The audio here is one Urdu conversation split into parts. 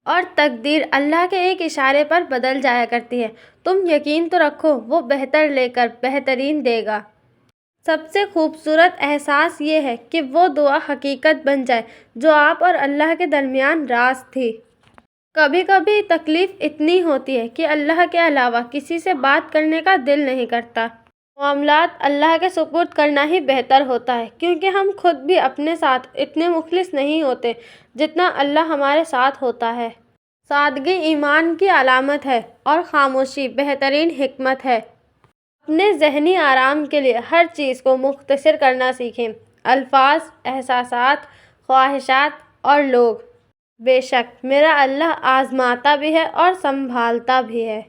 اور تقدیر اللہ کے ایک اشارے پر بدل جایا کرتی ہے۔ تم یقین تو رکھو وہ بہتر لے کر بہترین دے گا۔ سب سے خوبصورت احساس یہ ہے کہ وہ دعا حقیقت بن جائے جو آپ اور اللہ کے درمیان راز تھی۔ کبھی کبھی تکلیف اتنی ہوتی ہے کہ اللہ کے علاوہ کسی سے بات کرنے کا دل نہیں کرتا۔ معاملات اللہ کے سپرد کرنا ہی بہتر ہوتا ہے، کیونکہ ہم خود بھی اپنے ساتھ اتنے مخلص نہیں ہوتے جتنا اللہ ہمارے ساتھ ہوتا ہے۔ سادگی ایمان کی علامت ہے اور خاموشی بہترین حکمت ہے۔ اپنے ذہنی آرام کے لیے ہر چیز کو مختصر کرنا سیکھیں، الفاظ، احساسات، خواہشات اور لوگ۔ بے شک میرا اللہ آزماتا بھی ہے اور سنبھالتا بھی ہے۔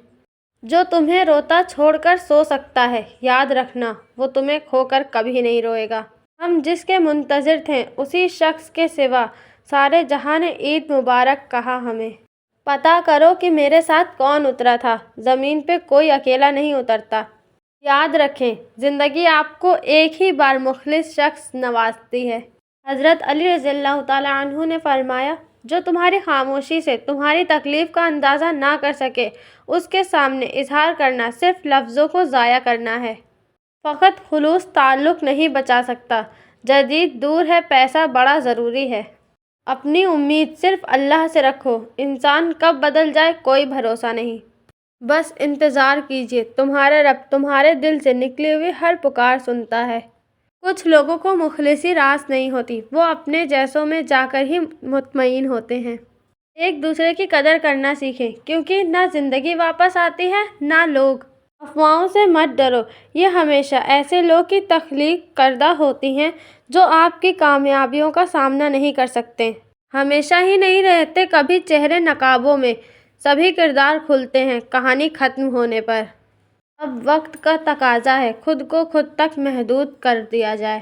جو تمہیں روتا چھوڑ کر سو سکتا ہے، یاد رکھنا وہ تمہیں کھو کر کبھی نہیں روئے گا۔ ہم جس کے منتظر تھے اسی شخص کے سوا سارے جہاں نے عید مبارک کہا ہمیں۔ پتہ کرو کہ میرے ساتھ کون اترا تھا، زمین پہ کوئی اکیلا نہیں اترتا۔ یاد رکھیں زندگی آپ کو ایک ہی بار مخلص شخص نوازتی ہے۔ حضرت علی رضی اللہ تعالیٰ عنہ نے فرمایا، جو تمہاری خاموشی سے تمہاری تکلیف کا اندازہ نہ کر سکے اس کے سامنے اظہار کرنا صرف لفظوں کو ضائع کرنا ہے۔ فقط خلوص تعلق نہیں بچا سکتا، جدید دور ہے، پیسہ بڑا ضروری ہے۔ اپنی امید صرف اللہ سے رکھو، انسان کب بدل جائے کوئی بھروسہ نہیں۔ بس انتظار کیجیے، تمہارا رب تمہارے دل سے نکلی ہوئی ہر پکار سنتا ہے۔ کچھ لوگوں کو مخلصی راس نہیں ہوتی، وہ اپنے جیسوں میں جا کر ہی مطمئن ہوتے ہیں۔ ایک دوسرے کی قدر کرنا سیکھیں، کیونکہ نہ زندگی واپس آتی ہے نہ لوگ۔ افواہوں سے مت ڈرو، یہ ہمیشہ ایسے لوگ کی تخلیق کردہ ہوتی ہیں جو آپ کی کامیابیوں کا سامنا نہیں کر سکتے۔ ہمیشہ ہی نہیں رہتے کبھی چہرے نقابوں میں، سبھی کردار کھلتے ہیں کہانی ختم ہونے پر۔ اب وقت کا تقاضا ہے خود کو خود تک محدود کر دیا جائے۔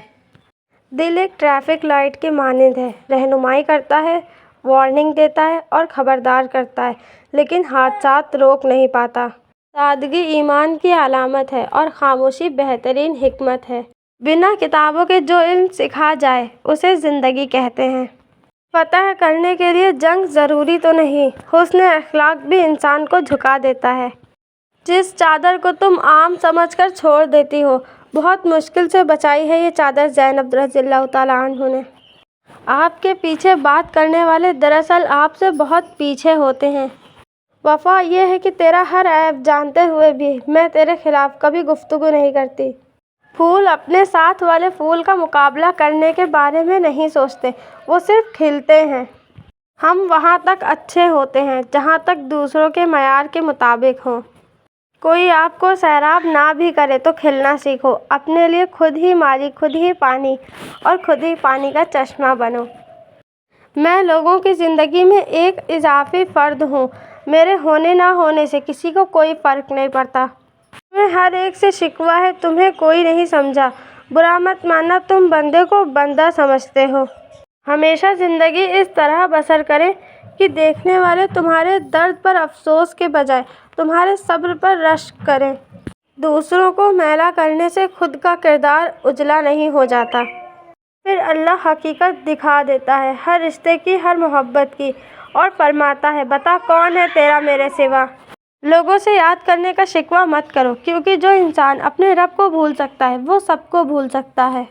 دل ایک ٹریفک لائٹ کے مانند ہے، رہنمائی کرتا ہے، وارننگ دیتا ہے اور خبردار کرتا ہے، لیکن حادثات روک نہیں پاتا۔ سادگی ایمان کی علامت ہے اور خاموشی بہترین حکمت ہے۔ بنا کتابوں کے جو علم سکھا جائے اسے زندگی کہتے ہیں۔ فتح کرنے کے لیے جنگ ضروری تو نہیں، حسن اخلاق بھی انسان کو جھکا دیتا ہے۔ جس چادر کو تم عام سمجھ کر چھوڑ دیتی ہو، بہت مشکل سے بچائی ہے یہ چادر زینب رضی اللہ تعالیٰ عنہ نے۔ آپ کے پیچھے بات کرنے والے دراصل آپ سے بہت پیچھے ہوتے ہیں۔ وفا یہ ہے کہ تیرا ہر عیب جانتے ہوئے بھی میں تیرے خلاف کبھی گفتگو نہیں کرتی۔ پھول اپنے ساتھ والے پھول کا مقابلہ کرنے کے بارے میں نہیں سوچتے، وہ صرف کھلتے ہیں۔ ہم وہاں تک اچھے ہوتے ہیں جہاں تک دوسروں کے معیار کے مطابق ہوں۔ کوئی آپ کو سیراب نہ بھی کرے تو کھلنا سیکھو، اپنے لیے خود ہی مالک، خود ہی پانی اور خود ہی پانی کا چشمہ بنو۔ میں لوگوں کی زندگی میں ایک اضافی فرد ہوں، میرے ہونے نہ ہونے سے کسی کو کوئی فرق نہیں پڑتا۔ تمہیں ہر ایک سے شکوہ ہے، تمہیں کوئی نہیں سمجھا، برا مت ماننا، تم بندے کو بندہ سمجھتے ہو۔ ہمیشہ زندگی اس طرح بسر کریں کہ دیکھنے والے تمہارے درد پر افسوس کے بجائے تمہارے صبر پر رشک کریں۔ دوسروں کو میلا کرنے سے خود کا کردار اجلا نہیں ہو جاتا، پھر اللہ حقیقت دکھا دیتا ہے ہر رشتے کی، ہر محبت کی، اور فرماتا ہے بتا کون ہے تیرا میرے سوا۔ لوگوں سے یاد کرنے کا شکوہ مت کرو، کیونکہ جو انسان اپنے رب کو بھول سکتا ہے وہ سب کو بھول سکتا ہے۔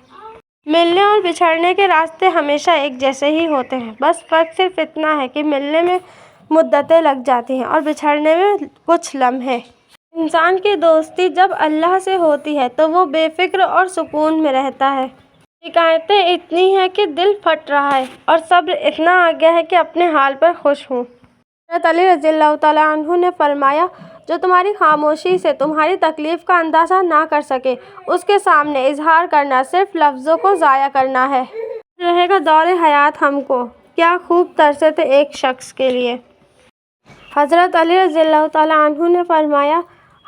ملنے اور بچھڑنے کے راستے ہمیشہ ایک جیسے ہی ہوتے ہیں، بس فرق صرف اتنا ہے کہ ملنے میں مدتیں لگ جاتی ہیں اور بچھڑنے میں کچھ لمحے۔ انسان کی دوستی جب اللہ سے ہوتی ہے تو وہ بے فکر اور سکون میں رہتا ہے۔ شکایتیں اتنی ہیں کہ دل پھٹ رہا ہے اور صبر اتنا آ گیا ہے کہ اپنے حال پر خوش ہوں۔ حضرت علی رضی اللہ تعالیٰ عنہ نے فرمایا، جو تمہاری خاموشی سے تمہاری تکلیف کا اندازہ نہ کر سکے اس کے سامنے اظہار کرنا صرف لفظوں کو ضائع کرنا ہے۔ رہے گا دور حیات ہم کو، کیا خوب ترسے تھے ایک شخص کے لیے۔ حضرت علی رضی اللہ تعالیٰ عنہ نے فرمایا،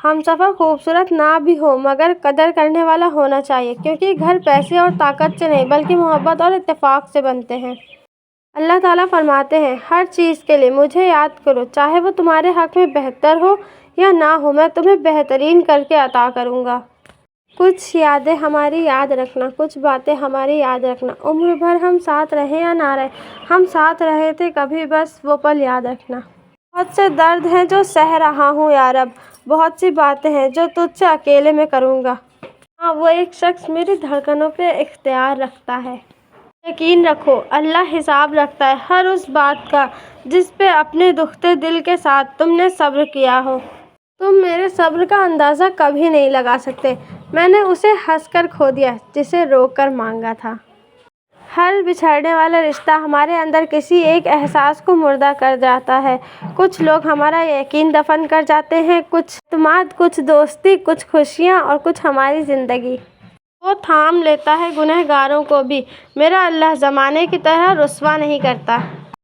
ہمسفر خوبصورت نہ بھی ہو مگر قدر کرنے والا ہونا چاہیے، کیونکہ گھر پیسے اور طاقت سے نہیں بلکہ محبت اور اتفاق سے بنتے ہیں۔ اللہ تعالیٰ فرماتے ہیں، ہر چیز کے لیے مجھے یاد کرو، چاہے وہ تمہارے حق میں بہتر ہو یا نہ ہو، میں تمہیں بہترین کر کے عطا کروں گا۔ کچھ یادیں ہماری یاد رکھنا، کچھ باتیں ہماری یاد رکھنا، عمر بھر ہم ساتھ رہے یا نہ رہے، ہم ساتھ رہے تھے کبھی، بس وہ پل یاد رکھنا۔ بہت سے درد ہیں جو سہ رہا ہوں یا رب، بہت سی باتیں ہیں جو تجھ سے اکیلے میں کروں گا۔ ہاں، وہ ایک شخص میری دھڑکنوں پہ اختیار رکھتا ہے۔ یقین رکھو اللہ حساب رکھتا ہے ہر اس بات کا جس پہ اپنے دکھتے دل کے ساتھ تم نے صبر کیا ہو۔ تم میرے صبر کا اندازہ کبھی نہیں لگا سکتے۔ میں نے اسے ہنس کر کھو دیا جسے رو کر مانگا تھا۔ ہر بچھڑنے والا رشتہ ہمارے اندر کسی ایک احساس کو مردہ کر جاتا ہے۔ کچھ لوگ ہمارا یقین دفن کر جاتے ہیں، کچھ اعتماد، کچھ دوستی، کچھ خوشیاں اور کچھ ہماری زندگی۔ وہ تھام لیتا ہے گنہگاروں کو بھی، میرا اللہ زمانے کی طرح رسوا نہیں کرتا۔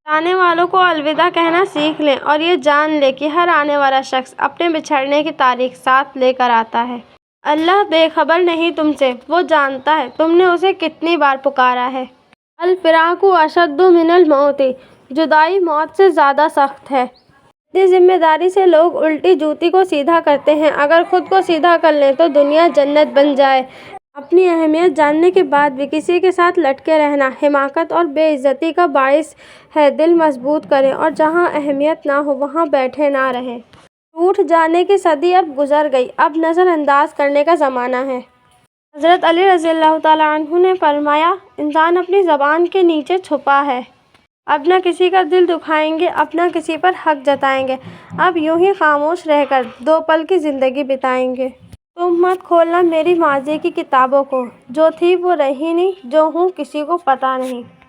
جانے والوں کو الوداع کہنا سیکھ لیں اور یہ جان لیں کہ ہر آنے والا شخص اپنے بچھڑنے کی تاریخ ساتھ لے کر آتا ہے۔ اللہ بے خبر نہیں تم سے، وہ جانتا ہے تم نے اسے کتنی بار پکارا ہے۔ الفراق اشد من الموت، جدائی موت سے زیادہ سخت ہے۔ اتنی ذمہ داری سے لوگ الٹی جوتی کو سیدھا کرتے ہیں، اگر خود کو سیدھا کر لیں تو دنیا جنت بن جائے۔ اپنی اہمیت جاننے کے بعد بھی کسی کے ساتھ لٹکے رہنا حماقت اور بے عزتی کا باعث ہے۔ دل مضبوط کریں اور جہاں اہمیت نہ ہو وہاں بیٹھے نہ رہیں۔ ٹوٹ جانے کی صدی اب گزر گئی، اب نظر انداز کرنے کا زمانہ ہے۔ حضرت علی رضی اللہ تعالیٰ عنہ نے فرمایا، انسان اپنی زبان کے نیچے چھپا ہے۔ اب نہ کسی کا دل دکھائیں گے، اب نہ کسی پر حق جتائیں گے، اب یوں ہی خاموش رہ کر دو پل کی زندگی بتائیں گے۔ تم مت کھولنا میری ماضی کی کتابوں کو، جو تھی وہ رہی نہیں، جو ہوں کسی کو پتہ نہیں۔